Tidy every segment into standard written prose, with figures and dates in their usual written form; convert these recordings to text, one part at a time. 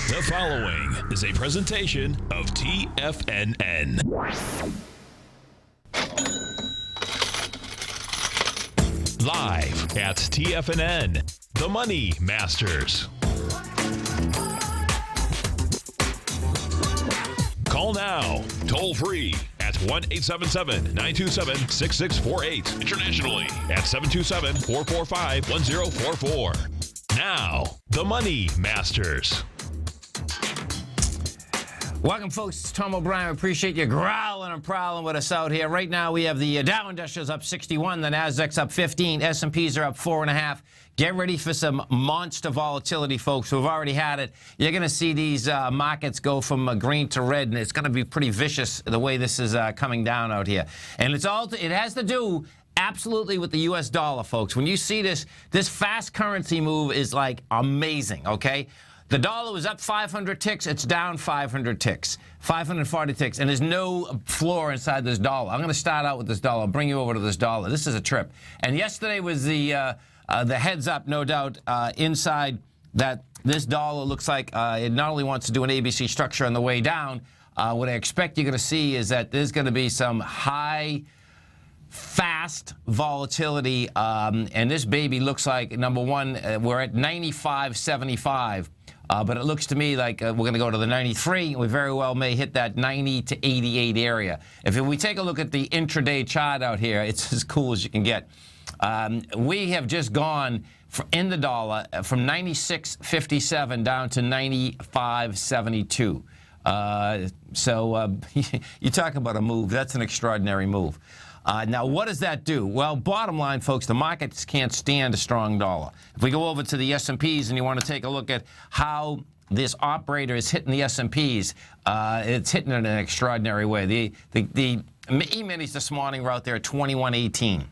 The following is a presentation of TFNN. Live at TFNN, the Money Masters. Call now, toll free at 1-877-927-6648. Internationally at 727-445-1044. Now, the Money Masters. Welcome, folks. It's Tom O'Brien. Appreciate you growling and prowling with us out here. Right now, we have the Dow Industrials up 61, the Nasdaq's up 15, S&Ps are up 4.5. Get ready for some monster volatility, folks. We've already had it. You're going to see these markets go from green to red, and it's going to be pretty vicious the way this is coming down out here. And it has to do absolutely with the U.S. dollar, folks. When you see this fast currency move is like amazing, okay? The dollar was up 500 ticks. It's down 500 ticks, 540 ticks, and there's no floor inside this dollar. I'm going to start out with this dollar. I'll bring you over to this dollar. This is a trip. And yesterday was the heads up, no doubt, inside that this dollar looks like it not only wants to do an ABC structure on the way down. What I expect you're going to see is that there's going to be some high, fast volatility, and this baby looks like, number one, we're at 95.75. But it looks to me like we're going to go to the 93. We very well may hit that 90 to 88 area. If we take a look at the intraday chart out here, it's as cool as you can get. We have just gone in the dollar from 96.57 down to 95.72. You talk about a move. That's an extraordinary move. Now, what does that do? Well, bottom line, folks, the markets can't stand a strong dollar. If we go over to the S&Ps and you want to take a look at how this operator is hitting the S&Ps, it's hitting it in an extraordinary way. The E-minis this morning were out there at 21.18.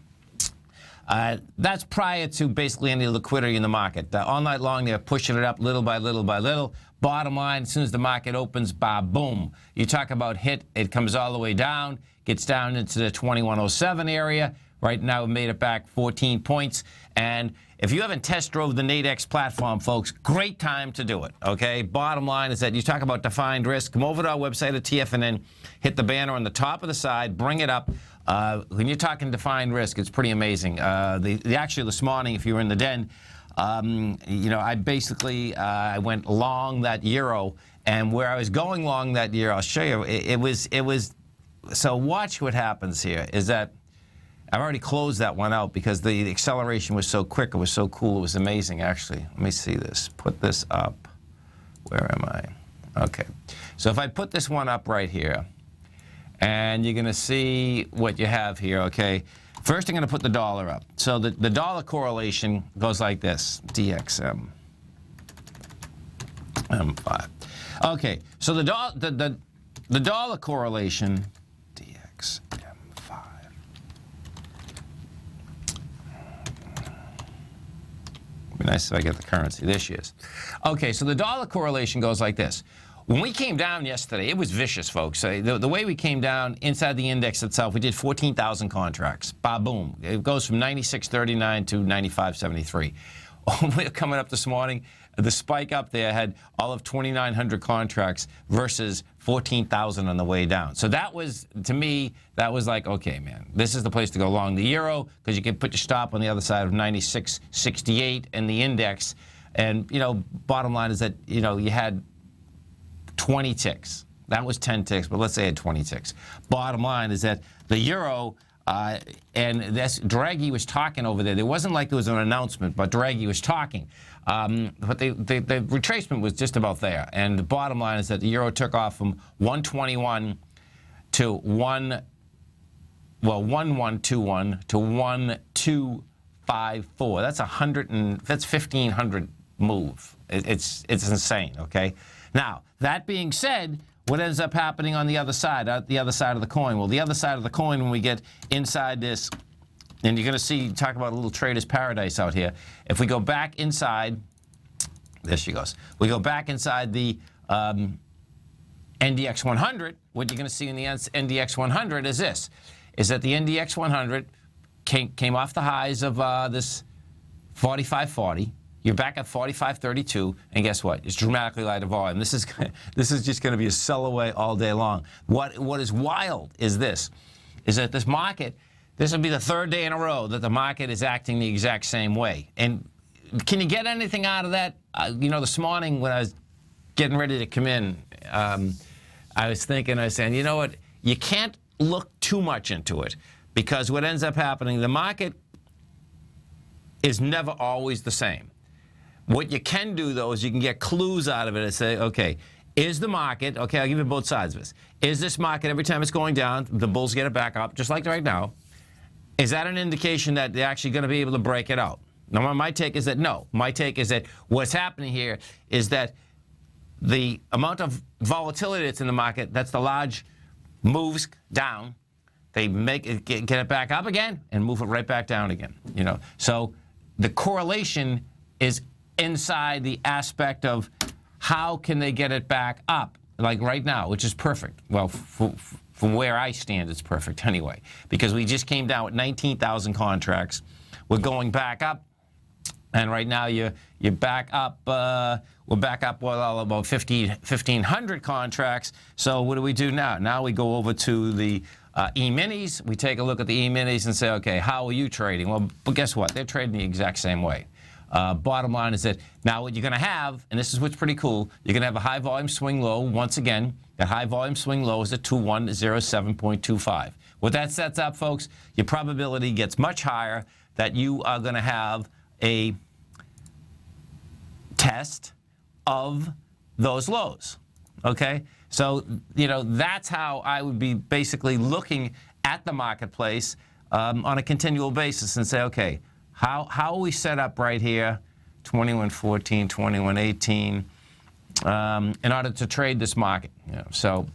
That's prior to basically any liquidity in the market. All night long, they're pushing it up little by little by little. Bottom line, as soon as the market opens, boom. You talk about hit, it comes all the way down, gets down into the 2107 area. Right now, we made it back 14 points. And if you haven't test drove the Nadex platform, folks, great time to do it, okay? Bottom line is that you talk about defined risk. Come over to our website at TFNN, hit the banner on the top of the side, bring it up. When you're talking defined risk, it's pretty amazing. Actually, this morning, if you were in the den, I basically I went long that euro, and where I was going long that year, I'll show you. It was. So watch what happens here. Is that I've already closed that one out because the acceleration was so quick. It was so cool. It was amazing, actually. Let me see this. Put this up. Where am I? Okay. So if I put this one up right here, and you're going to see what you have here. Okay. First, I'm going to put the dollar up. So the dollar correlation goes like this, DXM M5. Okay, so the dollar correlation, DXM5. It'd be nice if I get the currency. There she is. Okay, so the dollar correlation goes like this. When we came down yesterday, it was vicious, folks. The way we came down inside the index itself, we did 14,000 contracts. Boom. It goes from 96.39 to 95.73. We're coming up this morning. The spike up there had all of 2,900 contracts versus 14,000 on the way down. So that was, to me, that was like, okay, man, this is the place to go long the euro because you can put your stop on the other side of 96.68 in the index. And, bottom line is that, you had 20 ticks. That was 10 ticks, but let's say it had 20 ticks. Bottom line is that the euro, and this Draghi was talking over there. There wasn't like there was an announcement, but Draghi was talking. But the retracement was just about there. And the bottom line is that the euro took off from 121 to 1121 to 1254. That's 1,500 move. It's insane. Okay. Now, that being said, what ends up happening on the other side of the coin? Well, the other side of the coin, when we get inside this, and you're going to see, talk about a little trader's paradise out here. If we go back inside, there she goes. We go back inside the NDX 100, what you're going to see in the NDX 100 is this, is that the NDX 100 came off the highs of this 45.40. You're back at 45.32, and guess what? It's dramatically lighter volume. This is just going to be a sell away all day long. What is wild is this, is that this market, this will be the third day in a row that the market is acting the exact same way. And can you get anything out of that? You know, this morning when I was getting ready to come in, I was saying, you know what? You can't look too much into it, because what ends up happening, the market is never always the same. What you can do, though, is you can get clues out of it and say, okay, is the market, okay, I'll give you both sides of this. Is this market, every time it's going down, the bulls get it back up, just like right now? Is that an indication that they're actually going to be able to break it out? Now, my take is that no. My take is that what's happening here is that the amount of volatility that's in the market, that's the large moves down, they make it, get it back up again and move it right back down again. You know, so the correlation is inside the aspect of how can they get it back up, like right now, which is perfect. Well, from where I stand, it's perfect anyway, because we just came down with 19,000 contracts. We're going back up, and right now you're back up. We're back up well about 1,500 contracts. So what do we do now? Now we go over to the E-minis. We take a look at the E-minis and say, okay, how are you trading? Well, but guess what? They're trading the exact same way. Bottom line is that now what you're going to have, and this is what's pretty cool, you're going to have a high volume swing low. Once again, that high volume swing low is at 2107.25. What that sets up, folks, your probability gets much higher that you are going to have a test of those lows. Okay? So, you know, that's how I would be basically looking at the marketplace on a continual basis and say, okay, how are we set up right here, 2114, 2118, in order to trade this market? You know, so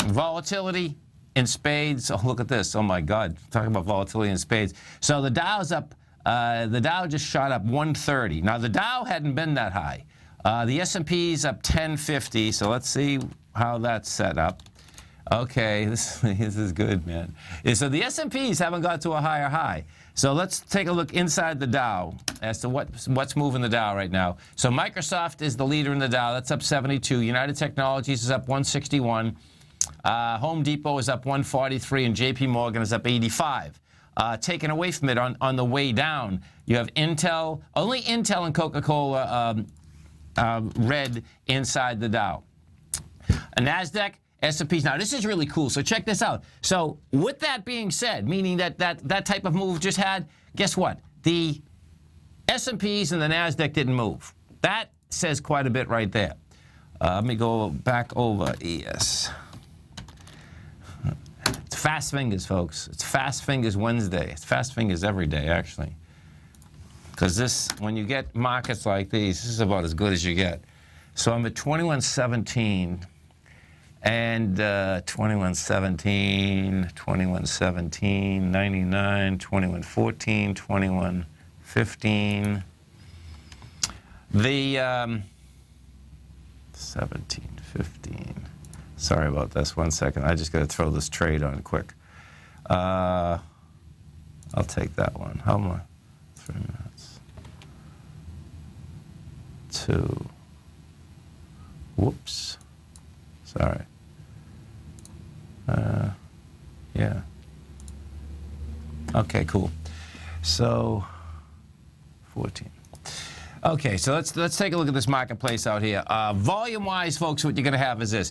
volatility in spades. Oh, look at this. Oh, my God. Talking about volatility in spades. So the Dow's up. The Dow just shot up 130. Now, the Dow hadn't been that high. The S&P's up 1050. So let's see how that's set up. Okay, this is good, man. So the S&Ps haven't got to a higher high. So let's take a look inside the Dow as to what's moving the Dow right now. So Microsoft is the leader in the Dow. That's up 72. United Technologies is up 161. Home Depot is up 143, and JP Morgan is up 85. Taken away from it on the way down, you have Intel. Only Intel and Coca-Cola red inside the Dow. A NASDAQ, S&Ps. Now, this is really cool, so check this out. So with that being said, meaning that type of move just had, guess what? The S&Ps and the NASDAQ didn't move. That says quite a bit right there. Let me go back over ES. It's fast fingers, folks. It's fast fingers Wednesday. It's fast fingers every day, actually. Because this, when you get markets like these, this is about as good as you get. So I'm at 2117. And 2117, 2117, 99, 2114, 2115. The 1715. Sorry about this. 1 second. I just got to throw this trade on quick. I'll take that one. How much? 3 minutes. 2. Whoops. Sorry. Yeah. Okay, cool. So, 14. Okay, so let's take a look at this marketplace out here. Volume-wise, folks, what you're going to have is this.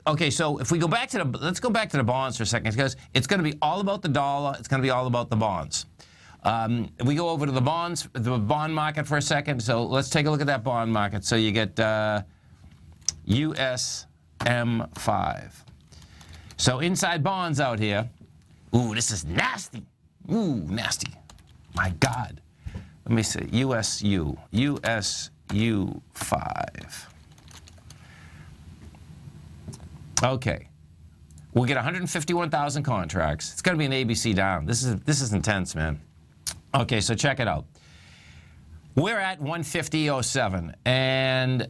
Okay, so if we go back to let's go back to the bonds for a second, because it's going to be all about the dollar. It's going to be all about the bonds. If we go over to the bonds, the bond market for a second. So let's take a look at that bond market. So you get US M5. So inside bonds out here, ooh, this is nasty. Ooh, nasty. My God. Let me see, USU 5. Okay. We'll get 151,000 contracts. It's going to be an ABC down. This is intense, man. Okay, so check it out. We're at 150.07, and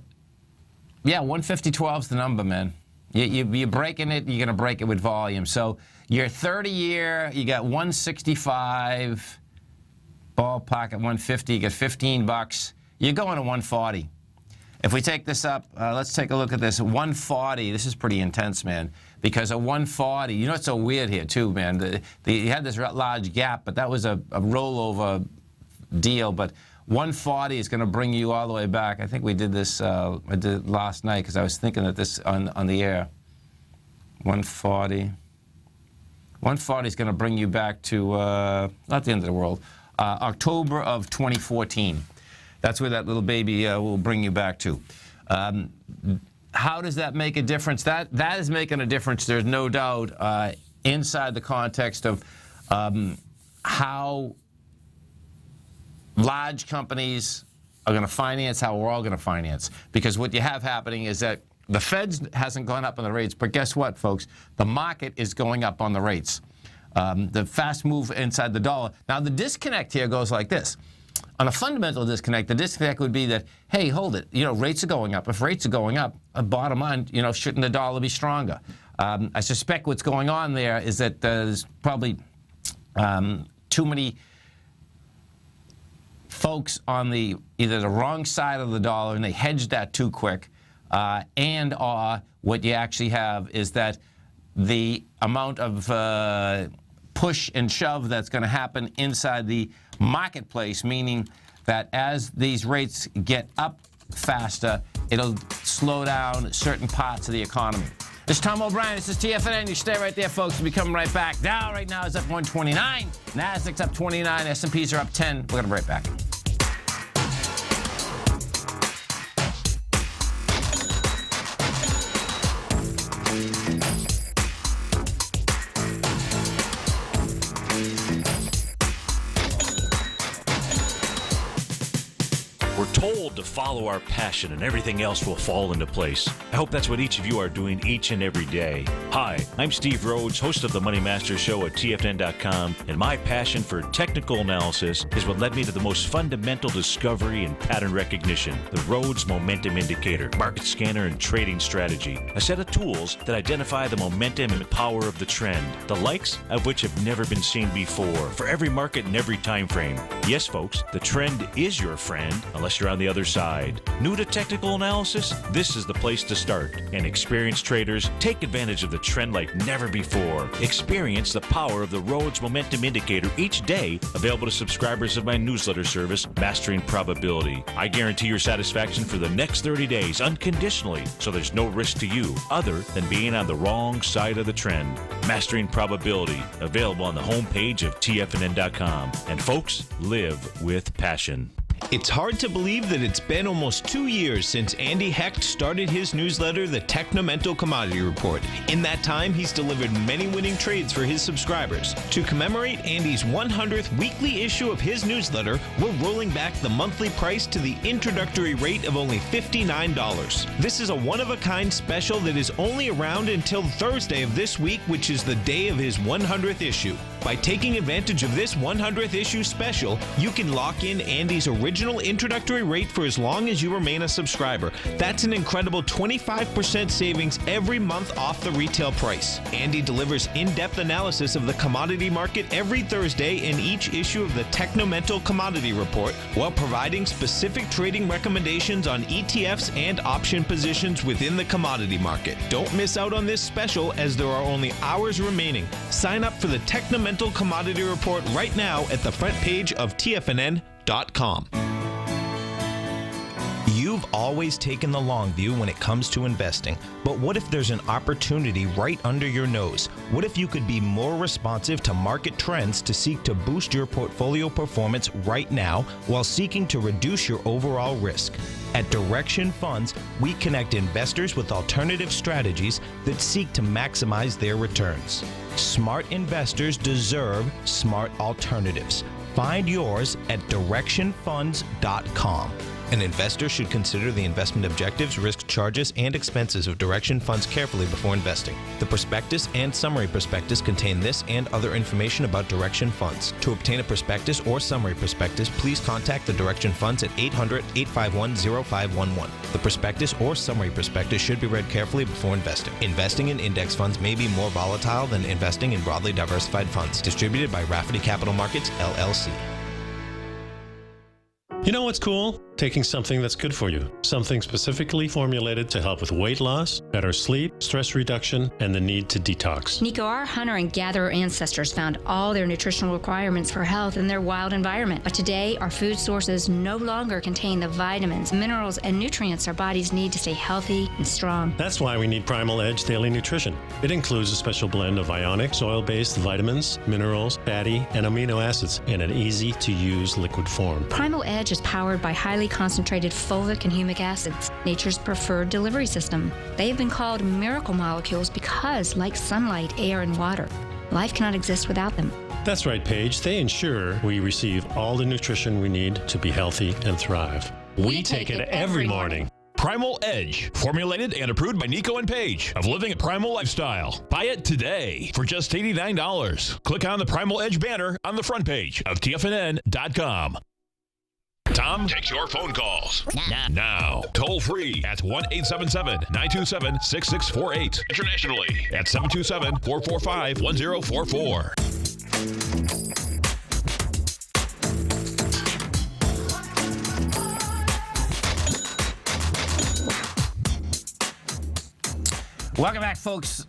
yeah, 150.12 is the number, man. You're breaking it, you're going to break it with volume. So your 30-year, you got 165.05. ballpark at 150, you get 15 bucks. You're going to 140. If we take this up, let's take a look at this. 140, this is pretty intense, man, because at 140, you know what's so weird here, too, man? You had this large gap, but that was a rollover deal, but 140 is going to bring you all the way back. I think we did this, I did it last night because I was thinking that this on the air. 140. 140 is going to bring you back to, not the end of the world, October of 2014. That's where that little baby will bring you back to. How does that make a difference? That is making a difference, there's no doubt, inside the context of how large companies are going to finance, how we're all going to finance. Because what you have happening is that the Feds hasn't gone up on the rates, but guess what, folks? The market is going up on the rates. The fast move inside the dollar. Now, the disconnect here goes like this. On a fundamental disconnect, the disconnect would be that, hey, hold it, you know, rates are going up. If rates are going up, bottom line, you know, shouldn't the dollar be stronger? I suspect what's going on there is that there's probably too many folks on either the wrong side of the dollar and they hedged that too quick, and or what you actually have is that the amount of push and shove that's going to happen inside the marketplace, meaning that as these rates get up faster, it'll slow down certain parts of the economy. This is Tom O'Brien. This is TFNN. You stay right there, folks. We'll be coming right back. Dow right now is up 129. Nasdaq's up 29. S&Ps are up 10. We're going to be right back. We're told to follow our passion and everything else will fall into place. I hope that's what each of you are doing each and every day. Hi, I'm Steve Rhodes, host of the Money Master Show at TFNN.com, and my passion for technical analysis is what led me to the most fundamental discovery in pattern recognition, the Rhodes Momentum Indicator, market scanner, and trading strategy, a set of tools that identify the momentum and power of the trend, the likes of which have never been seen before, for every market and every time frame. Yes, folks, the trend is your friend, unless you're on the other side. New to technical analysis? This is the place to start. And experienced traders, take advantage of the trend like never before. Experience the power of the Rhodes Momentum Indicator each day, available to subscribers of my newsletter service, Mastering Probability. I guarantee your satisfaction for the next 30 days unconditionally, so there's no risk to you other than being on the wrong side of the trend. Mastering Probability, available on the homepage of TFNN.com. And folks, live with passion. It's hard to believe that it's been almost 2 years since Andy Hecht started his newsletter, The Technomental Commodity Report. In that time, he's delivered many winning trades for his subscribers. To commemorate Andy's 100th weekly issue of his newsletter, we're rolling back the monthly price to the introductory rate of only $59. This is a one-of-a-kind special that is only around until Thursday of this week, which is the day of his 100th issue. By taking advantage of this 100th issue special, you can lock in Andy's original introductory rate for as long as you remain a subscriber. That's an incredible 25% savings every month off the retail price. Andy delivers in-depth analysis of the commodity market every Thursday in each issue of the Technomental Commodity Report, while providing specific trading recommendations on ETFs and option positions within the commodity market. Don't miss out on this special, as there are only hours remaining. Sign up for the Technomental Commodity Report right now at the front page of TFNN.com. You've always taken the long view when it comes to investing, but what if there's an opportunity right under your nose? What if you could be more responsive to market trends to seek to boost your portfolio performance right now while seeking to reduce your overall risk? At Direction Funds, we connect investors with alternative strategies that seek to maximize their returns. Smart investors deserve smart alternatives. Find yours at directionfunds.com. An investor should consider the investment objectives, risk charges, and expenses of Direction Funds carefully before investing. The prospectus and summary prospectus contain this and other information about Direction Funds. To obtain a prospectus or summary prospectus, please contact the Direction Funds at 800-851-0511. The prospectus or summary prospectus should be read carefully before investing. Investing in index funds may be more volatile than investing in broadly diversified funds. Distributed by Rafferty Capital Markets, LLC. You know what's cool? Taking something that's good for you. Something specifically formulated to help with weight loss, better sleep, stress reduction, and the need to detox. Nico, our hunter and gatherer ancestors found all their nutritional requirements for health in their wild environment. But today, our food sources no longer contain the vitamins, minerals, and nutrients our bodies need to stay healthy and strong. That's why we need Primal Edge Daily Nutrition. It includes a special blend of ionic, soil-based vitamins, minerals, fatty, and amino acids in an easy-to-use liquid form. Primal Edge is powered by highly concentrated fulvic and humic acids, nature's preferred delivery system. They have been called miracle molecules because, like sunlight, air, and water, life cannot exist without them. That's right, Paige. They ensure we receive all the nutrition we need to be healthy and thrive. We take it every morning. Primal Edge, formulated and approved by Nico and Paige of Living a Primal Lifestyle. Buy it today for just $89. Click on the Primal Edge banner on the front page of TFNN.com. Tom takes your phone calls now. Toll free at 1-877-927-6648. Internationally at 727-445-1044. Welcome back, folks.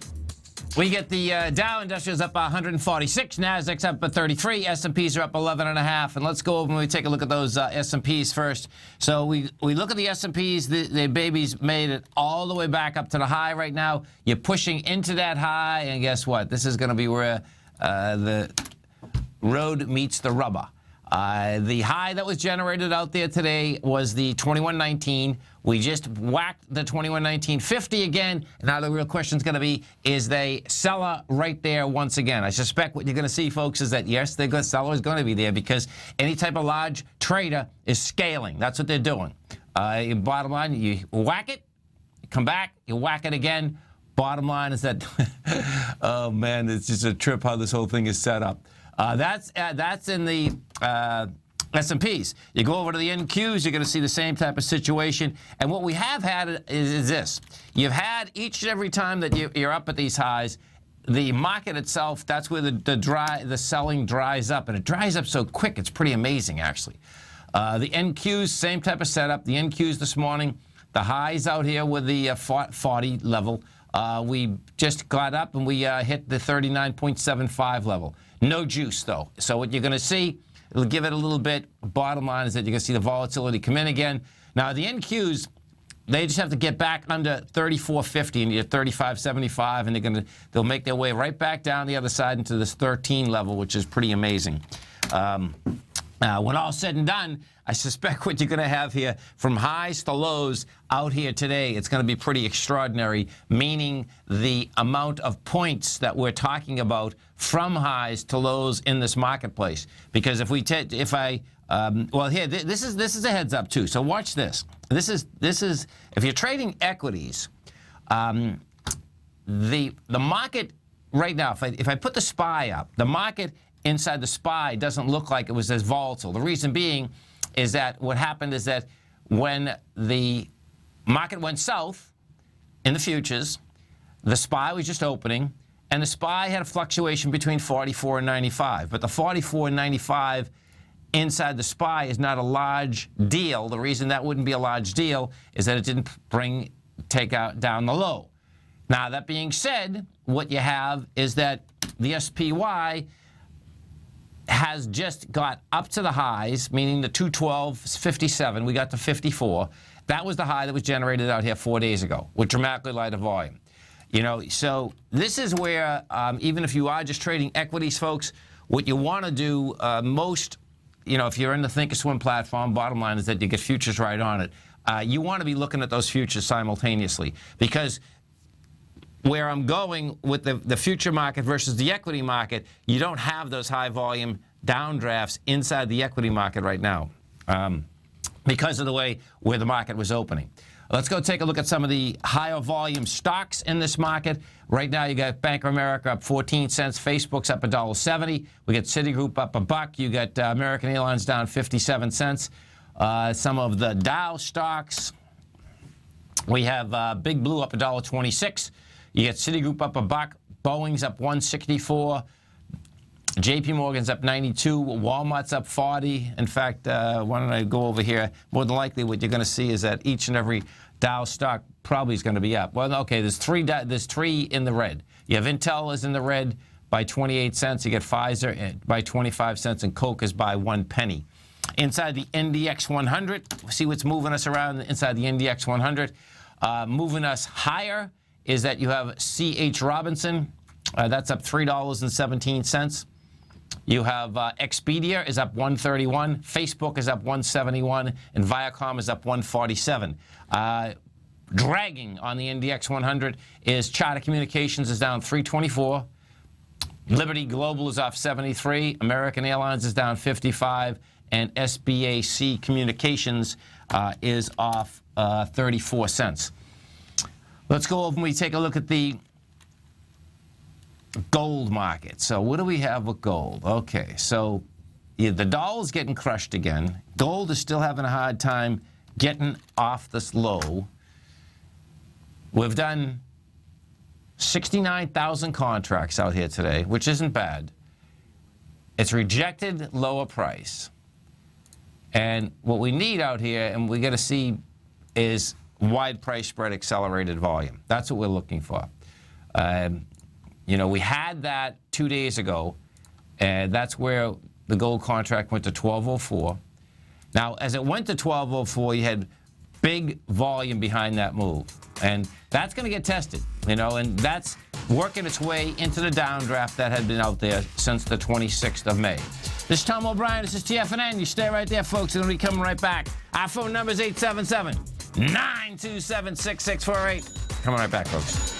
We get the Dow Industrials up 146, Nasdaq's up 33, S&Ps are up 11.5, and let's go over and we take a look at those S&Ps first. So we look at the S&Ps, the babies made it all the way back up to the high right now. You're pushing into that high, and guess what? This is going to be where the road meets the rubber. The high that was generated out there today was the 2119. We just whacked the 2119 50 again. Now the real question is going to be, is they seller right there once again? I suspect what you're going to see, folks, is that, yes, the good seller is going to be there because any type of large trader is scaling. That's what they're doing. Bottom line, you whack it, you come back, you whack it again. Bottom line is that, oh, man, it's just a trip how this whole thing is set up. That's in the S&Ps. You go over to the NQs, you're going to see the same type of situation. And what we have had is this. You've had each and every time that you're up at these highs, the market itself, that's where the selling dries up. And it dries up so quick, it's pretty amazing, actually. The NQs, same type of setup. The NQs this morning, the highs out here with the 40 level. We just got up and we hit the 39.75 level. No juice, though. So what you're going to see, it'll give it a little bit. Bottom line is that you're going to see the volatility come in again. Now, the NQs, they just have to get back under 34.50 and you're 35.75, and they'll make their way right back down the other side into this 13 level, which is pretty amazing. When all said and done, I suspect what you're going to have here from highs to lows out here today, it's going to be pretty extraordinary, meaning the amount of points that we're talking about from highs to lows in this marketplace. Because this is a heads up too. So watch this. This is if you're trading equities, the market right now. If I put the SPY up, the market inside the SPY doesn't look like it was as volatile. The reason being is that what happened is that when the market went south in the futures, the SPY was just opening, and the SPY had a fluctuation between 44 and 95. But the 44 and 95 inside the SPY is not a large deal. The reason that wouldn't be a large deal is that it didn't take down the low. Now, that being said, what you have is that the SPY has just got up to the highs, meaning the 212.57. We got to 54. That was the high that was generated out here 4 days ago with dramatically lighter volume. You know, so this is where, even if you are just trading equities, folks, what you want to do most, you know, if you're in the Thinkorswim platform, bottom line is that you get futures right on it. You want to be looking at those futures simultaneously, because where I'm going with the future market versus the equity market, you don't have those high volume downdrafts inside the equity market right now because of the way where the market was opening. Let's go take a look at some of the higher volume stocks in this market. Right now, you got Bank of America up 14 cents. Facebook's up $1.70. We got Citigroup up $1. You got American Airlines down 57 cents. Some of the Dow stocks, we have Big Blue up $1.26. You get Citigroup up $1. Boeing's up 164. JP Morgan's up 92. Walmart's up 40. In fact, why don't I go over here? More than likely what you're going to see is that each and every Dow stock probably is going to be up. Well, okay, there's three in the red. You have Intel is in the red by 28 cents. You get Pfizer by 25 cents, and Coke is by 1 penny. Inside the NDX 100, see what's moving us around inside the NDX 100. Moving us higher is that you have C.H. Robinson. That's up $3.17. You have Expedia is up 131, Facebook is up 171, and Viacom is up 147. Dragging on the NDX 100 is Charter Communications is down 324. Liberty Global is off 73. American Airlines is down 55. And SBAC Communications is off 34 cents. Let's go over and we take a look at the gold market. So what do we have with gold? Okay, so the dollar's getting crushed again. Gold is still having a hard time getting off this low. We've done 69,000 contracts out here today, which isn't bad. It's rejected lower price. And what we need out here, and we got to see, is wide price spread accelerated volume. That's what we're looking for. You know, we had that 2 days ago, and that's where the gold contract went to 1204. Now, as it went to 1204, you had big volume behind that move. And that's going to get tested, you know, and that's working its way into the downdraft that had been out there since the 26th of May. This is Tom O'Brien. This is TFNN. You stay right there, folks. We're going to be coming right back. Our phone number is 877-927-6648. Coming right back, folks.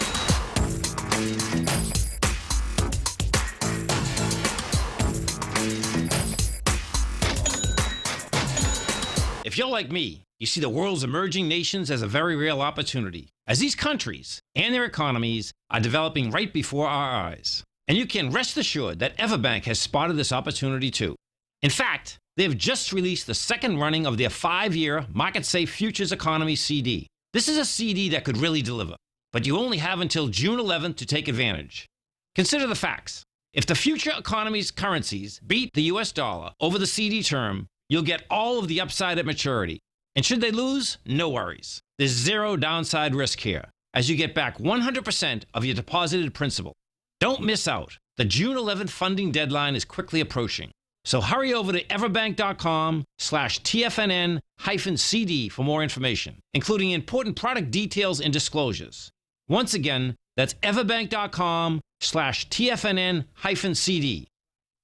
If you're like me, you see the world's emerging nations as a very real opportunity, as these countries and their economies are developing right before our eyes. And you can rest assured that Everbank has spotted this opportunity too. In fact, they have just released the second running of their 5-year Market Safe Futures Economy CD. This is a CD that could really deliver, but you only have until June 11th to take advantage. Consider the facts. If the future economy's currencies beat the US dollar over the CD term, you'll get all of the upside at maturity. And should they lose, no worries. There's zero downside risk here, as you get back 100% of your deposited principal. Don't miss out. The June 11th funding deadline is quickly approaching. So hurry over to everbank.com/TFNN-CD for more information, including important product details and disclosures. Once again, that's everbank.com/TFNN-CD.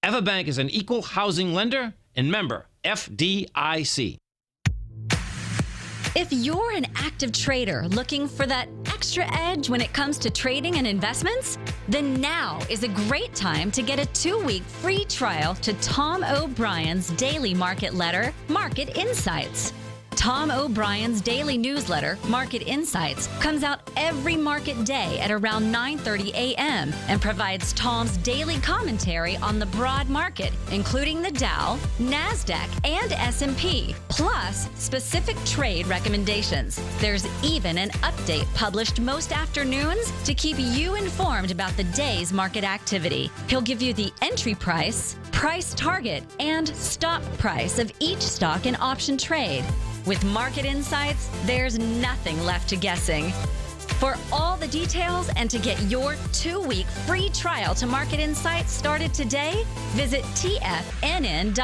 Everbank is an equal housing lender and member FDIC. If you're an active trader looking for that extra edge when it comes to trading and investments, then now is a great time to get a 2-week free trial to Tom O'Brien's daily market letter, Market Insights. Tom O'Brien's daily newsletter, Market Insights, comes out every market day at around 9:30 a.m. and provides Tom's daily commentary on the broad market, including the Dow, NASDAQ, and S&P, plus specific trade recommendations. There's even an update published most afternoons to keep you informed about the day's market activity. He'll give you the entry price, price target, and stop price of each stock and option trade. With Market Insights, there's nothing left to guessing. For all the details and to get your 2-week free trial to Market Insights started today, visit TFNN.com.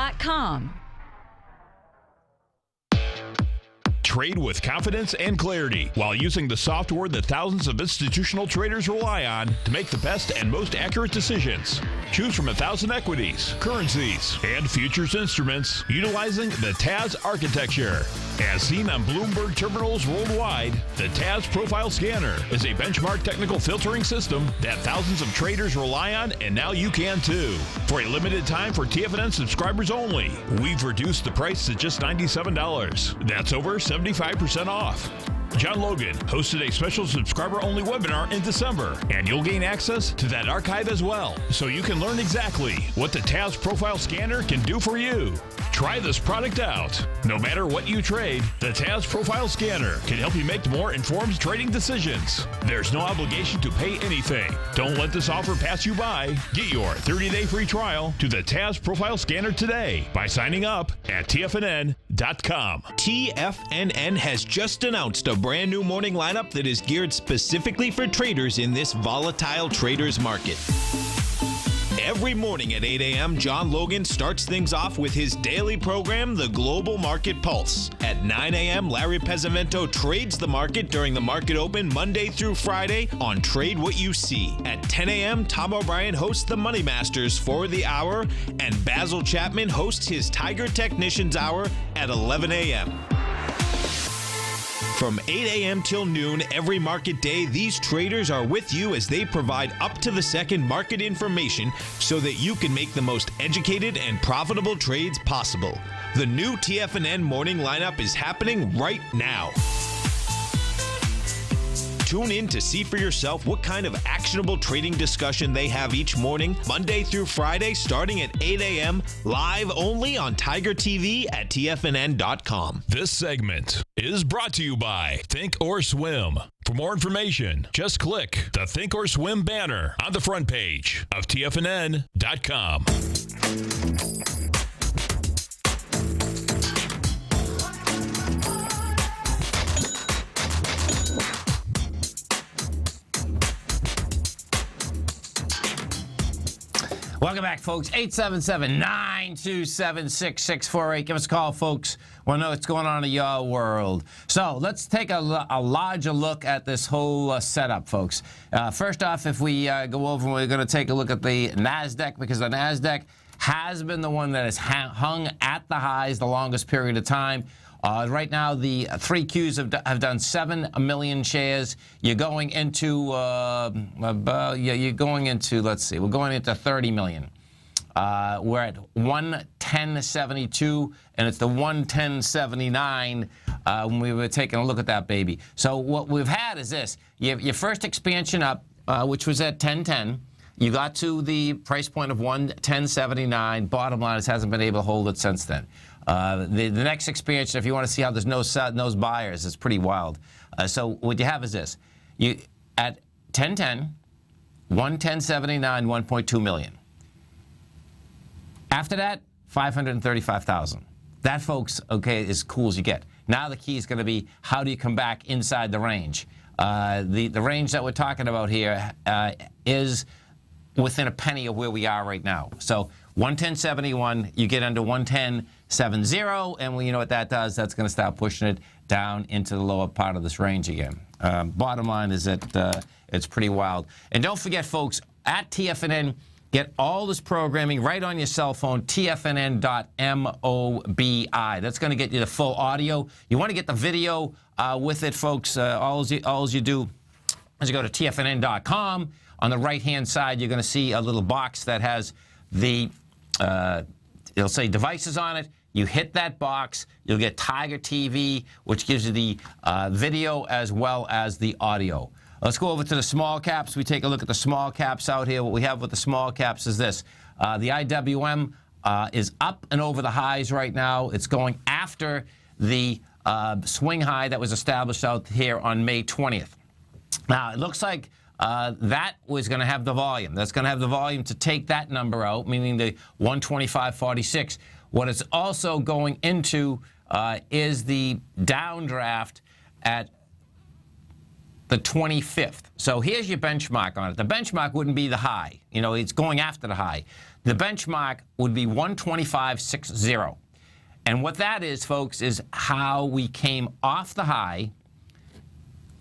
Trade with confidence and clarity while using the software that thousands of institutional traders rely on to make the best and most accurate decisions. Choose from 1,000 equities, currencies, and futures instruments utilizing the TAS architecture. As seen on Bloomberg terminals worldwide, the TAS Profile Scanner is a benchmark technical filtering system that thousands of traders rely on, and now you can too. For a limited time for TFNN subscribers only, we've reduced the price to just $97. That's over 75% off. John Logan hosted a special subscriber-only webinar in December, and you'll gain access to that archive as well, so you can learn exactly what the TAS Profile Scanner can do for you. Try this product out. No matter what you trade, the TAS Profile Scanner can help you make more informed trading decisions. There's no obligation to pay anything. Don't let this offer pass you by. Get your 30-day free trial to the TAS Profile Scanner today by signing up at TFNN.com. TFNN has just announced a brand new morning lineup that is geared specifically for traders in this volatile traders market. Every morning at 8 a.m., John Logan starts things off with his daily program, The Global Market Pulse. At 9 a.m., Larry Pezzavento trades the market during the market open Monday through Friday on Trade What You See. At 10 a.m., Tom O'Brien hosts the Money Masters for the hour, and Basil Chapman hosts his Tiger Technicians Hour at 11 a.m. From 8 a.m. till noon every market day, these traders are with you as they provide up-to-the-second market information so that you can make the most educated and profitable trades possible. The new TFNN morning lineup is happening right now. Tune in to see for yourself what kind of actionable trading discussion they have each morning, Monday through Friday, starting at 8 a.m., live only on Tiger TV at TFNN.com. This segment is brought to you by Think or Swim. For more information, just click the Think or Swim banner on the front page of TFNN.com. Welcome back, folks. 877-927-6648. Give us a call, folks. Want to know what's going on in your world. So let's take a larger look at this whole setup, folks. First off, if we go over, we're going to take a look at the NASDAQ, because the NASDAQ has been the one that has hung at the highs the longest period of time. Right now, the 3Qs have done 7 million shares. You're going into, let's see, we're going into 30 million. We're at 110.72, and it's the 110.79 when we were taking a look at that baby. So what we've had is this. You have your first expansion up, which was at 1010. You got to the price point of 110.79. Bottom line, it hasn't been able to hold it since then. The next expansion, if you want to see how there's no buyers, it's pretty wild. So what you have is this. You at 1010, 110.79, 1.2 million. After that, 535,000. That, folks, okay, is cool as you get. Now the key is going to be, how do you come back inside the range? The range that we're talking about here is within a penny of where we are right now. So 110.71, you get under 110.70, and you know what that does? That's going to start pushing it down into the lower part of this range again. Bottom line is that it's pretty wild. And don't forget, folks, at TFNN, get all this programming right on your cell phone, TFNN.mobi. That's going to get you the full audio. You want to get the video with it, folks. All you do is you go to TFNN.com. On the right-hand side, you're going to see a little box that has the, it'll say devices on it. You hit that box, you'll get Tiger TV, which gives you the video as well as the audio. Let's go over to the small caps. We take a look at the small caps out here. What we have with the small caps is this. The IWM is up and over the highs right now. It's going after the swing high that was established out here on May 20th. Now, it looks like that was going to have the volume. That's going to have the volume to take that number out, meaning the 125.46. What it's also going into is the downdraft at the 25th. So here's your benchmark on it. The benchmark wouldn't be the high. You know, it's going after the high. The benchmark would be 125.60. And what that is, folks, is how we came off the high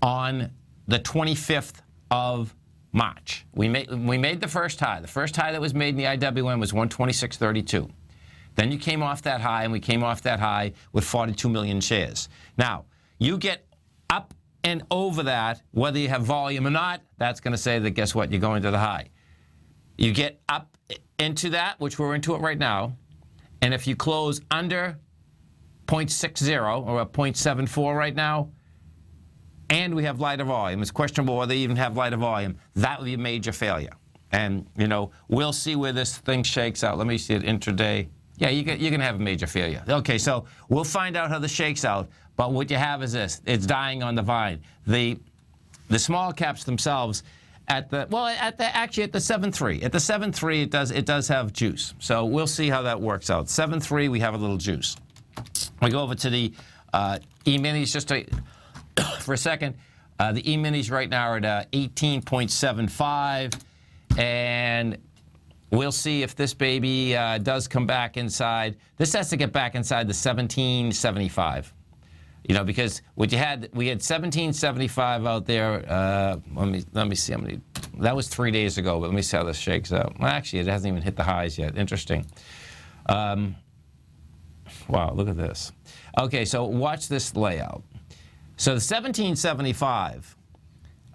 on the 25th of March. We made the first high. The first high that was made in the IWM was 126.32. Then you came off that high, and we came off that high with 42 million shares. Now, you get up and over that, whether you have volume or not, that's going to say that, guess what, you're going to the high. You get up into that, which we're into it right now, and if you close under 0.60 or a 0.74 right now, and we have lighter volume. It's questionable whether they even have lighter volume. That would be a major failure. And, you know, we'll see where this thing shakes out. Let me see it intraday. Yeah, you're going to have a major failure. Okay, so we'll find out how this shakes out. But what you have is this. It's dying on the vine. The small caps themselves at the 7.3. At the 7.3, it does have juice. So we'll see how that works out. 7.3, we have a little juice. We go over to the E-minis just for a second. The E-minis right now are at 18.75. And we'll see if this baby does come back inside. This has to get back inside the 1775. You know, because we had 1775 out there. Let me see how many. That was 3 days ago, but let me see how this shakes out. Well, actually, it hasn't even hit the highs yet. Interesting. Wow, look at this. Okay, so watch this layout. So the 1775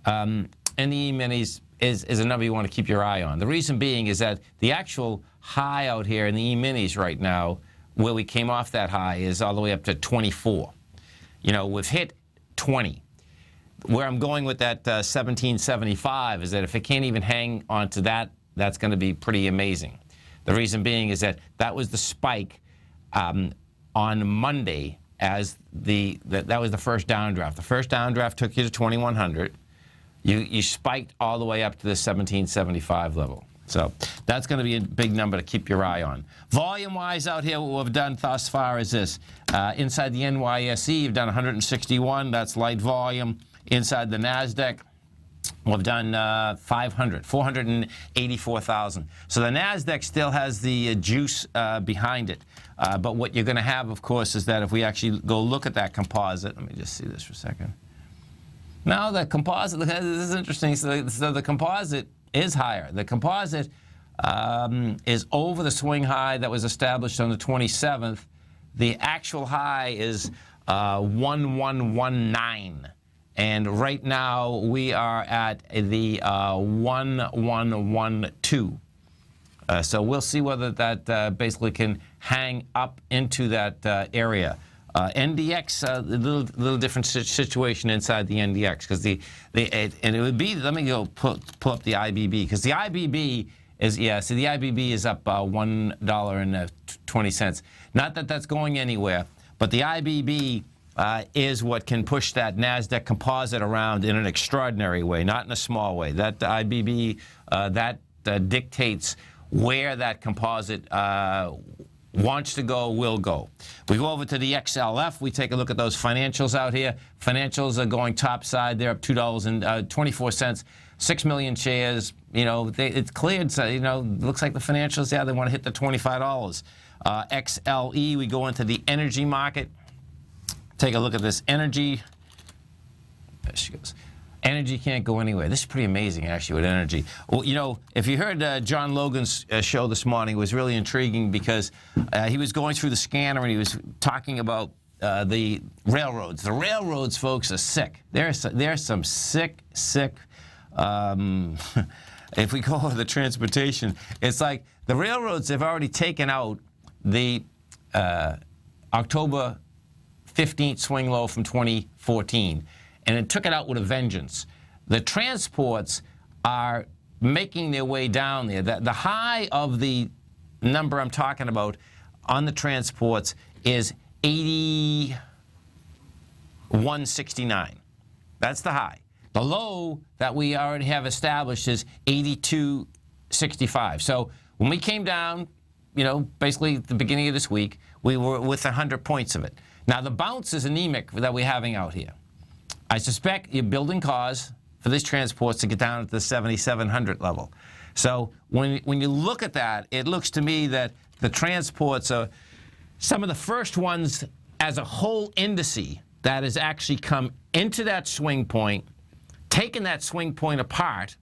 in the E-minis is a number you want to keep your eye on. The reason being is that the actual high out here in the E-minis right now, where we came off that high, is all the way up to 24. You know, we've hit 20. Where I'm going with that 1775 is that if it can't even hang on to that, that's going to be pretty amazing. The reason being is that that was the spike on Monday as that was the first downdraft. The first downdraft took you to 2100. You spiked all the way up to the 1775 level. So that's going to be a big number to keep your eye on. Volume-wise out here, what we've done thus far is this. Inside the NYSE, you've done 161. That's light volume. Inside the NASDAQ, we've done 484,000. So the NASDAQ still has the juice behind it. But what you're going to have, of course, is that if we actually go look at that composite, let me just see this for a second. Now the composite, this is interesting. So the composite is higher. The composite is over the swing high that was established on the 27th. The actual high is 1119. And right now we are at the 1112. So we'll see whether that basically can hang up into that area. NDX, a little different situation inside the NDX because and it would be. Let me go pull up the IBB because the IBB is the IBB is up $1.20. Not that that's going anywhere, but the IBB is what can push that NASDAQ composite around in an extraordinary way, not in a small way. That IBB that dictates where that composite wants to go, will go. We go over to the XLF. We take a look at those financials out here. Financials are going top side. They're up $2.24. 6 million shares. You know, it's cleared. So, you know, looks like the financials, they want to hit the $25. XLE, we go into the energy market. Take a look at this energy. There she goes. Energy can't go anywhere. This is pretty amazing, actually, with energy. Well, you know, if you heard John Logan's show this morning, it was really intriguing because he was going through the scanner and he was talking about the railroads. The railroads, folks, are sick. There's some sick. If we go over the transportation, it's like the railroads have already taken out the October 15th swing low from 2014. And it took it out with a vengeance. The transports are making their way down there. The high of the number I'm talking about on the transports is 8169. That's the high. The low that we already have established is 8265. So when we came down, you know, basically at the beginning of this week, we were with 100 points of it. Now the bounce is anemic that we're having out here. I suspect you're building cause for these transports to get down to the 7,700 level. So when you look at that, it looks to me that the transports are some of the first ones as a whole indice that has actually come into that swing point, taken that swing point apart,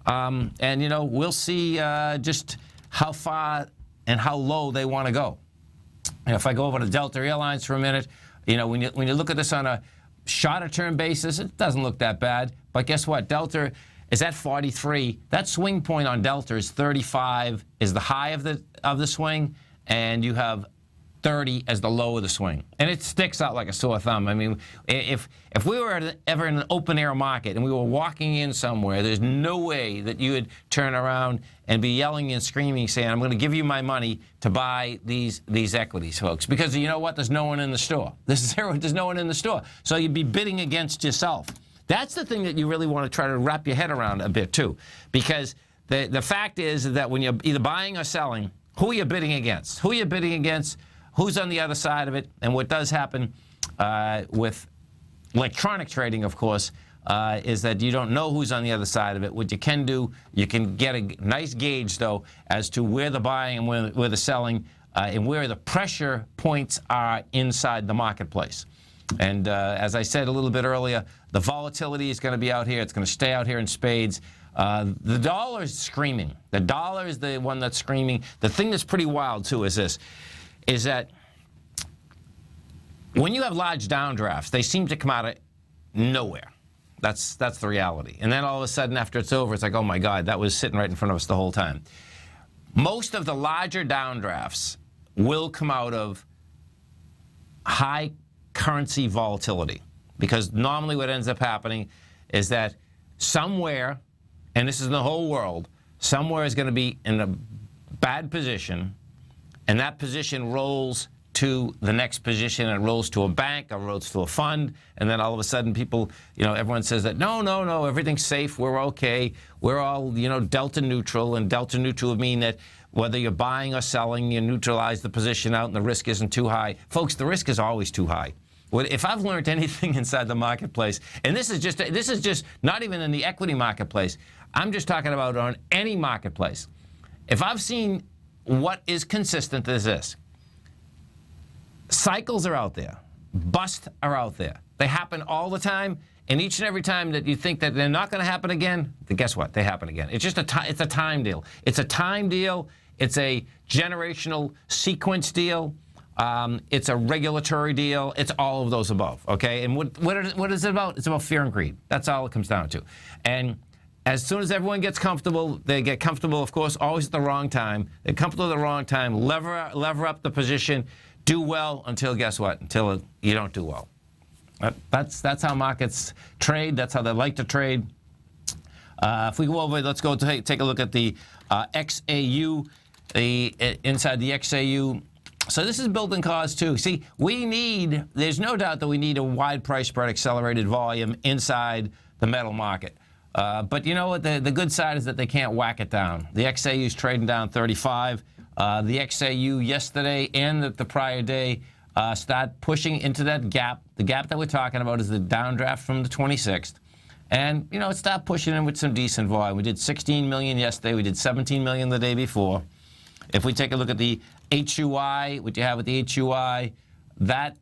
and, you know, we'll see just how far and how low they want to go. And if I go over to Delta Airlines for a minute, you know, when you look at this on a shorter term basis, it doesn't look that bad. But guess what? Delta is at 43. That swing point on Delta is 35, is the high of the swing, and you have 30 as the low of the swing. And it sticks out like a sore thumb. I mean, if we were ever in an open air market and we were walking in somewhere, there's no way that you would turn around and be yelling and screaming saying, I'm going to give you my money to buy these equities, folks. Because you know what? There's no one in the store. There's no one in the store. So you'd be bidding against yourself. That's the thing that you really want to try to wrap your head around a bit too. Because the fact is that when you're either buying or selling, who are you bidding against? Who are you bidding against? Who's on the other side of it? And what does happen with electronic trading, of course, is that you don't know who's on the other side of it. What you can do, you can get a nice gauge, though, as to where the buying and where the selling and where the pressure points are inside the marketplace. And as I said a little bit earlier, the volatility is going to be out here. It's going to stay out here in spades. The dollar is screaming. The dollar is the one that's screaming. The thing that's pretty wild, too, is this. Is that when you have large downdrafts, they seem to come out of nowhere. That's the reality. And then all of a sudden, after it's over, it's like, oh my God, that was sitting right in front of us the whole time. Most of the larger downdrafts will come out of high currency volatility, because normally what ends up happening is that somewhere, and this is in the whole world, somewhere is going to be in a bad position. And that position rolls to the next position, and rolls to a bank, or rolls to a fund, and then all of a sudden people, everyone says that, no, everything's safe, we're okay, we're all, delta neutral, and delta neutral would mean that whether you're buying or selling, you neutralize the position out and the risk isn't too high. Folks, the risk is always too high. If I've learned anything inside the marketplace, and this is just not even in the equity marketplace, I'm just talking about on any marketplace. If I've seen what is consistent is this. Cycles are out there. Busts are out there. They happen all the time, and each and every time that you think that they're not going to happen again, then guess what? They happen again. It's just it's a time deal. It's a time deal. It's a generational sequence deal. It's a regulatory deal. It's all of those above, okay? And what is it about? It's about fear and greed. That's all it comes down to. And as soon as everyone gets comfortable, they get comfortable, of course, always at the wrong time. They're comfortable at the wrong time. Lever up the position. Do well until, guess what? Until you don't do well. That's how markets trade. That's how they like to trade. If we go over, let's go take a look at the XAU, inside the XAU. So this is building cause too. See, there's no doubt that we need a wide price spread accelerated volume inside the metal market. But you know what? The good side is that they can't whack it down. The XAU is trading down 35. The XAU yesterday and the prior day start pushing into that gap. The gap that we're talking about is the downdraft from the 26th. And, it stopped pushing in with some decent volume. We did 16 million yesterday. We did 17 million the day before. If we take a look at the HUI, what you have with the HUI, that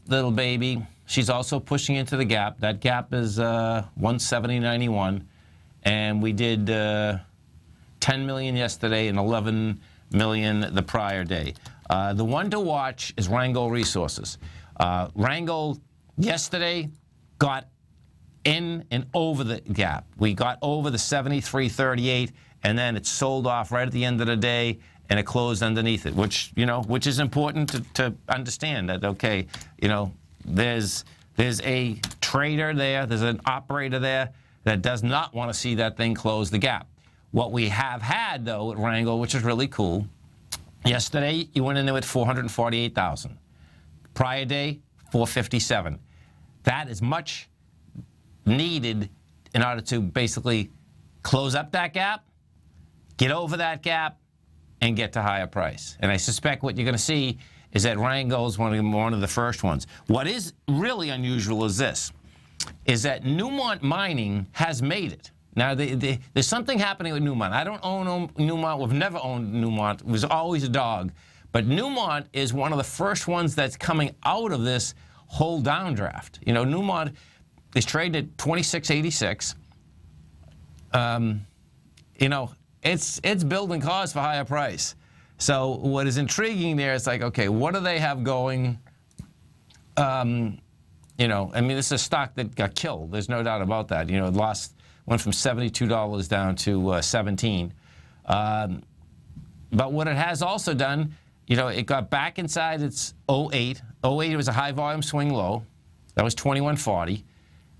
little baby, she's also pushing into the gap. That gap is 170.91. And we did 10 million yesterday and 11 million the prior day. The one to watch is Rheingold Resources. Rheingold yesterday got in and over the gap. We got over the 73.38, and then it sold off right at the end of the day, and it closed underneath it, which is important to understand that, okay, there's a trader there, there's an operator there that does not want to see that thing close the gap. What we have had, though, at Rheingold, which is really cool, yesterday you went in there at 448,000. Prior day, 457. That is much needed in order to basically close up that gap, get over that gap, and get to higher price. And I suspect what you're going to see is that Rheingold's one of the first ones. What is really unusual is this, is that Newmont Mining has made it. Now, there's something happening with Newmont. I don't own Newmont. We've never owned Newmont. It was always a dog. But Newmont is one of the first ones that's coming out of this whole downdraft. Newmont is traded at $26.86. It's building cause for higher price. So what is intriguing there is like, okay, what do they have going? This is a stock that got killed. There's no doubt about that. It went from $72 down to $17. But what it has also done, it got back inside its 08. 08, it was a high volume swing low. That was 2140.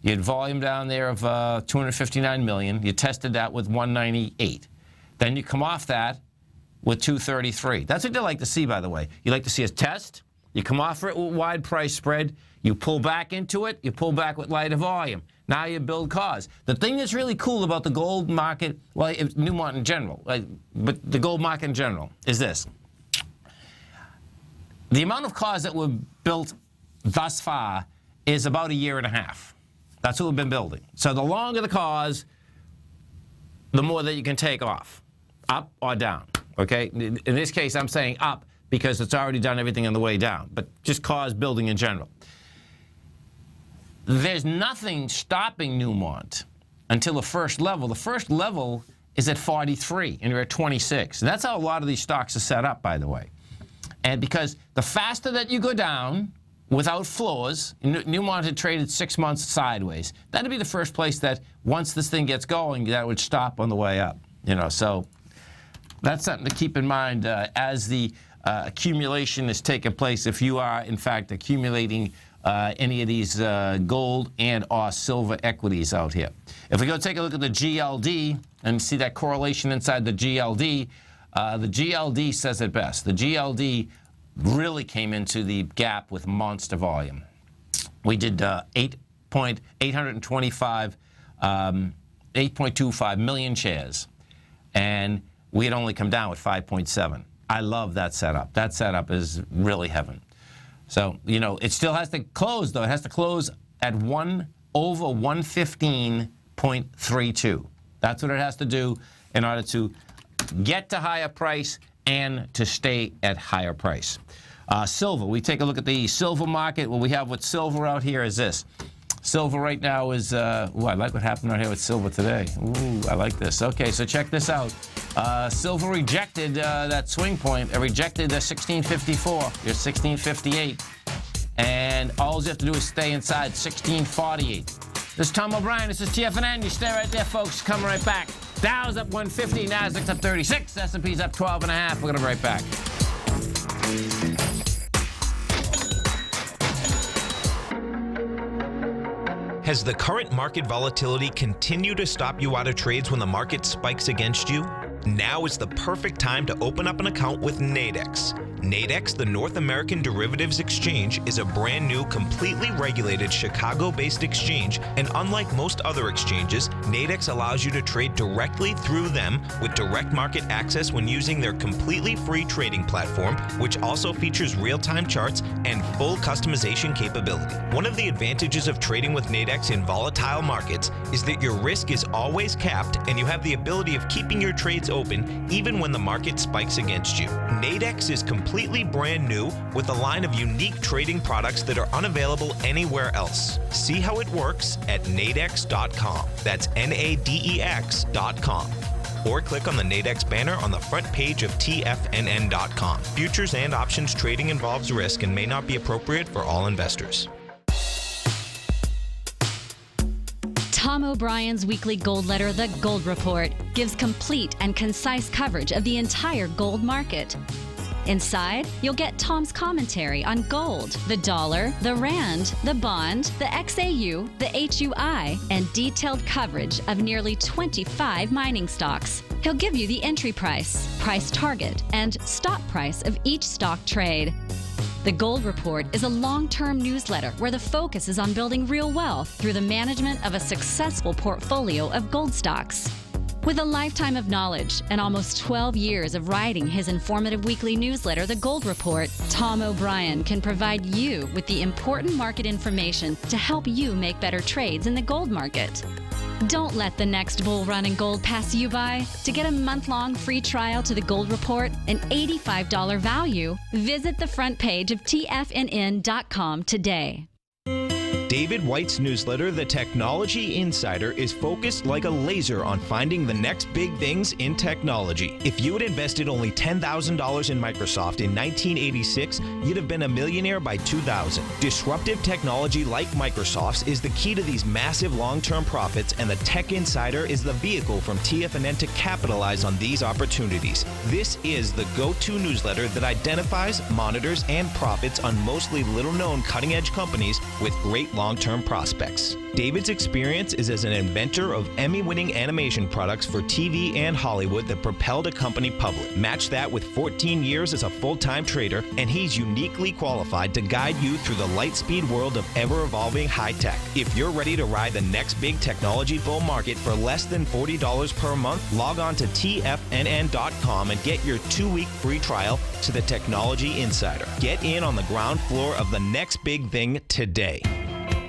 You had volume down there of 259 million. You tested that with 198. Then you come off that with 233. That's what they like to see, by the way. You like to see a test. You come off it with wide price spread. You pull back into it. You pull back with lighter volume. Now you build cause. The thing that's really cool about the gold market, well, Newmont in general, but the gold market in general, is this. The amount of cause that were built thus far is about a year and a half. That's what we've been building. So the longer the cause, the more that you can take off, up or down, okay? In this case, I'm saying up because it's already done everything on the way down, but just cause building in general. There's nothing stopping Newmont until the first level. The first level is at 43, and you're at 26. And that's how a lot of these stocks are set up, by the way. And because the faster that you go down without floors, Newmont had traded 6 months sideways. That'd be the first place that once this thing gets going, that would stop on the way up. So that's something to keep in mind as the accumulation is taking place. If you are, in fact, accumulating any of these gold and or silver equities out here. If we go take a look at the GLD and see that correlation inside the GLD says it best. The GLD really came into the gap with monster volume. We did 8.25 million shares, and we had only come down with 5.7. I love that setup. That setup is really heaven. So, it still has to close, though. It has to close at over 115.32. That's what it has to do in order to get to higher price and to stay at higher price. Silver, we take a look at the silver market. What we have with silver out here is this. Silver right now is, I like what happened right here with silver today. Ooh, I like this. Okay, so check this out. Silver rejected that swing point. It rejected the 1654. You're 1658. And all you have to do is stay inside 1648. This is Tom O'Brien. This is TFNN. You stay right there, folks. Come right back. Dow's up 150. Nasdaq's up 36. S&P's up 12.5. We're going to be right back. Has the current market volatility continued to stop you out of trades when the market spikes against you? Now is the perfect time to open up an account with Nadex. Nadex, the North American Derivatives Exchange, is a brand new, completely regulated Chicago-based exchange, and unlike most other exchanges, Nadex allows you to trade directly through them with direct market access when using their completely free trading platform, which also features real-time charts and full customization capability. One of the advantages of trading with Nadex in volatile markets is that your risk is always capped and you have the ability of keeping your trades open even when the market spikes against you. Nadex is completely brand new with a line of unique trading products that are unavailable anywhere else. See how it works at nadex.com. That's NADEX.com. Or click on the Nadex banner on the front page of TFNN.com. Futures and options trading involves risk and may not be appropriate for all investors. Tom O'Brien's weekly gold letter, The Gold Report, gives complete and concise coverage of the entire gold market. Inside, you'll get Tom's commentary on gold, the dollar, the rand, the bond, the XAU, the HUI, and detailed coverage of nearly 25 mining stocks. He'll give you the entry price, price target, and stop price of each stock trade. The Gold Report is a long-term newsletter where the focus is on building real wealth through the management of a successful portfolio of gold stocks. With a lifetime of knowledge and almost 12 years of writing his informative weekly newsletter, The Gold Report, Tom O'Brien can provide you with the important market information to help you make better trades in the gold market. Don't let the next bull run in gold pass you by. To get a month-long free trial to The Gold Report, an $85 value, visit the front page of TFNN.com today. David White's newsletter, The Technology Insider, is focused like a laser on finding the next big things in technology. If you had invested only $10,000 in Microsoft in 1986, you'd have been a millionaire by 2000. Disruptive technology like Microsoft's is the key to these massive long-term profits, and the Tech Insider is the vehicle from TFNN to capitalize on these opportunities. This is the go-to newsletter that identifies, monitors, and profits on mostly little-known cutting-edge companies with great long-term prospects. David's experience is as an inventor of Emmy-winning animation products for TV and Hollywood that propelled a company public. Match that with 14 years as a full-time trader, and he's uniquely qualified to guide you through the light-speed world of ever-evolving high-tech. If you're ready to ride the next big technology bull market for less than $40 per month, log on to TFNN.com and get your 2-week free trial to the Technology Insider. Get in on the ground floor of the next big thing today.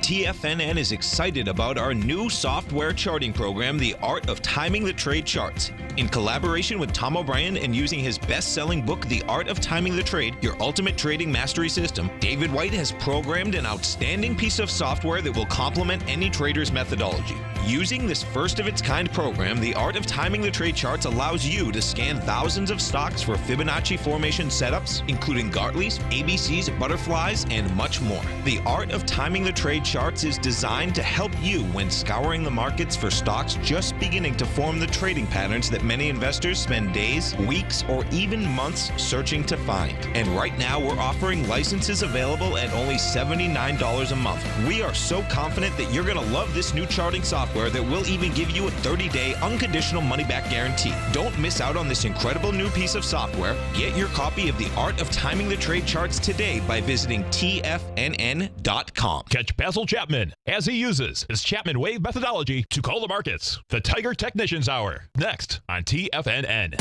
TFNN is excited about our new software charting program, The Art of Timing the Trade Charts. In collaboration with Tom O'Brien and using his best-selling book, The Art of Timing the Trade, Your Ultimate Trading Mastery System, David White has programmed an outstanding piece of software that will complement any trader's methodology. Using this first-of-its-kind program, The Art of Timing the Trade Charts allows you to scan thousands of stocks for Fibonacci formation setups, including Gartley's, ABC's, butterflies, and much more. The Art of Timing the Trade Charts is designed to help you when scouring the markets for stocks just beginning to form the trading patterns that many investors spend days, weeks, or even months searching to find. And right now, we're offering licenses available at only $79 a month. We are so confident that you're going to love this new charting software that will even give you a 30-day unconditional money-back guarantee. Don't miss out on this incredible new piece of software. Get your copy of The Art of Timing the Trade Charts today by visiting TFNN.com. Catch Basil Chapman as he uses his Chapman Wave methodology to call the markets. The Tiger Technicians Hour, next on TFNN.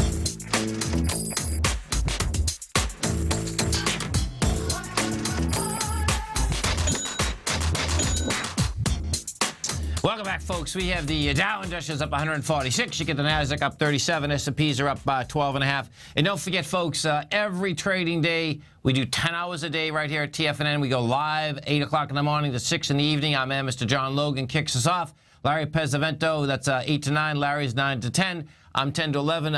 Welcome back, folks. We have the Dow Industrials up 146. You get the Nasdaq up 37. S&Ps are up 12.5. And don't forget, folks, every trading day, we do 10 hours a day right here at TFNN. We go live 8 o'clock in the morning to 6 in the evening. Our man, Mr. John Logan, kicks us off. Larry Pesavento, that's 8 to 9. Larry's 9 to 10. I'm 10 to 11.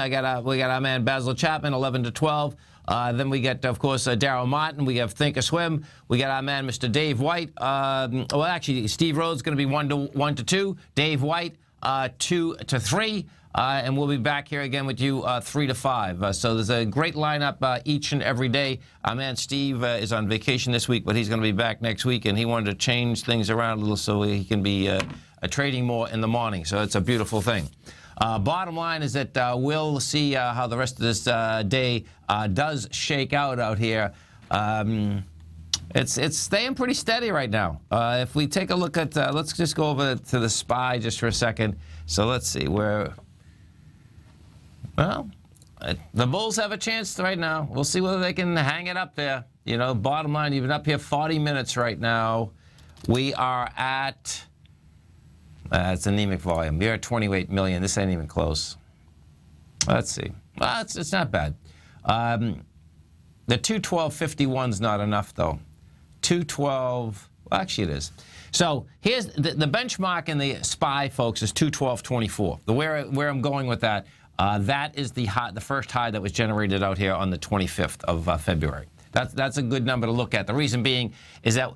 We got our man, Basil Chapman, 11 to 12. Then we get, of course, Darryl Martin. We have Think or Swim. We got our man, Mr. Dave White. Well, actually, Steve Rhodes is going to be 1 to 2. Dave White, 2 to 3. And we'll be back here again with you 3 to 5. So there's a great lineup each and every day. Our man Steve is on vacation this week, but he's going to be back next week, and he wanted to change things around a little so he can be trading more in the morning. So it's a beautiful thing. Bottom line is that we'll see how the rest of this day does shake out here. It's staying pretty steady right now. If we take a look at, let's just go over to the SPY just for a second. So let's see where, well, the bulls have a chance right now. We'll see whether they can hang it up there. You know, bottom line, you've been up here 40 minutes right now. We are at... it's anemic volume. We're at 28 million. This ain't even close. Let's see. Well, it's not bad. The 212.51's not enough, though. 212, well, actually it is. So here's the benchmark in the SPY, folks, is 212.24. Where I'm going with that, that is the first high that was generated out here on the 25th of February. That's a good number to look at. The reason being is that,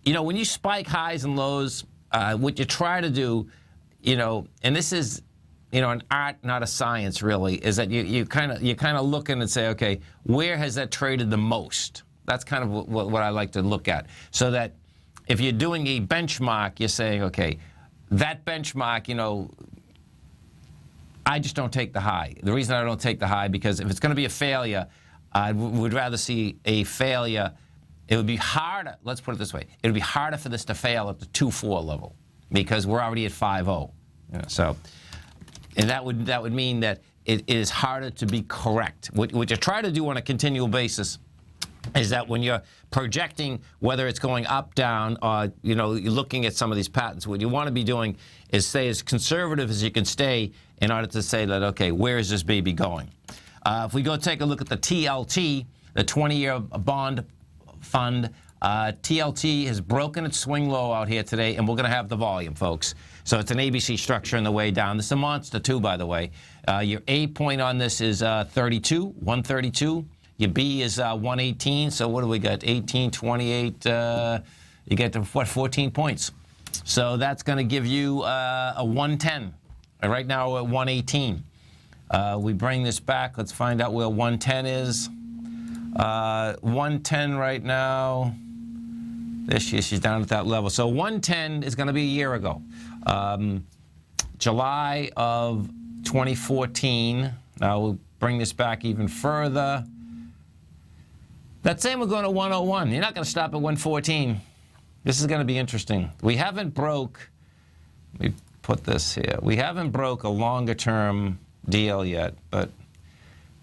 you know, when you spike highs and lows, what you try to do, you know, and this is, you know, an art, not a science, really, is that you kind of look in and say, okay, where has that traded the most? That's kind of what I like to look at. So that if you're doing a benchmark, you're saying, okay, that benchmark, you know, I just don't take the high. The reason I don't take the high, because if it's going to be a failure, I would rather see a failure. It would be harder, let's put it this way, it would be harder for this to fail at the 2.4 level because we're already at 5.0. You know, so, and that would mean that it is harder to be correct. What you try to do on a continual basis is that when you're projecting whether it's going up, down, or, you know, you're looking at some of these patterns, what you want to be doing is stay as conservative as you can stay in order to say that, okay, where is this baby going? If we go take a look at the TLT, the 20-year bond fund, TLT has broken its swing low out here today, and we're going to have the volume, folks. So it's an ABC structure on the way down. This is a monster, too, by the way. Your A point on this is 132. Your B is 118. So what do we got? 18, 28. You get to, 14 points. So that's going to give you a 110. Right now we're at 118. We bring this back. Let's find out where 110 is. 110 right now. There she is. She's down at that level. So 110 is going to be a year ago. July of 2014. Now we'll bring this back even further. That's saying we're going to 101. You're not going to stop at 114. This is going to be interesting. We haven't broke, let me put this here. We haven't broke a longer term deal yet, but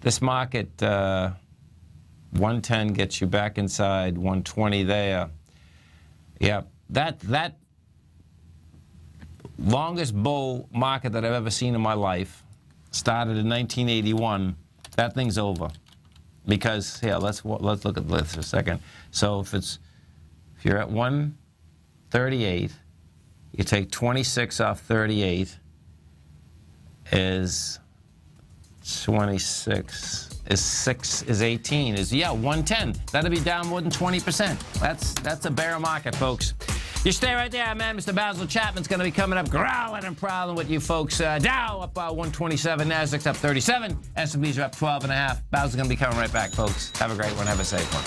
this market, 110 gets you back inside 120 there. Yeah, that longest bull market that I've ever seen in my life started in 1981. That thing's over. Because, here, let's look at this for a second. So if you're at 138, you take 26 off 38 is 26 is 18 is 110. That'll be down more than 20%. That's a bear market, folks. You stay right there, man. Mr. Basil Chapman's going to be coming up, growling and prowling with you folks. Dow up 127, Nasdaq's up 37, S&P's are up 12.5. Basil's going to be coming right back, folks. Have a great one. Have a safe one.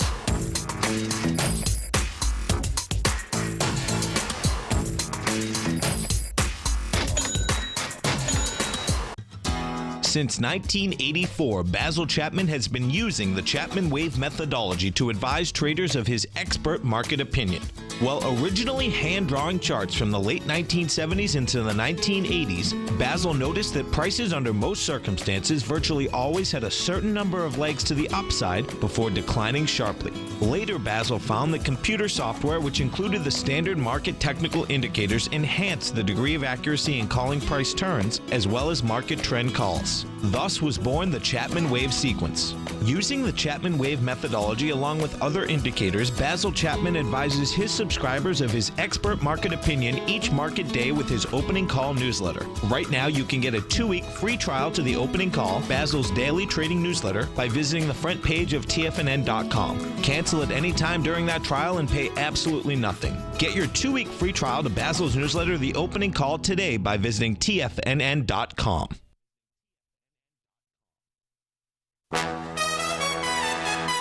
Since 1984, Basil Chapman has been using the Chapman Wave methodology to advise traders of his expert market opinion. While originally hand-drawing charts from the late 1970s into the 1980s, Basil noticed that prices under most circumstances virtually always had a certain number of legs to the upside before declining sharply. Later, Basil found that computer software, which included the standard market technical indicators, enhanced the degree of accuracy in calling price turns, as well as market trend calls. Thus was born the Chapman Wave sequence. Using the Chapman Wave methodology along with other indicators, Basil Chapman advises his subscribers of his expert market opinion each market day with his opening call newsletter. Right now, you can get a 2-week free trial to the opening call, Basil's daily trading newsletter, by visiting the front page of TFNN.com. Cancel at any time during that trial and pay absolutely nothing. Get your 2-week free trial to Basil's newsletter, The Opening Call, today by visiting TFNN.com.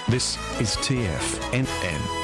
This is TFNN.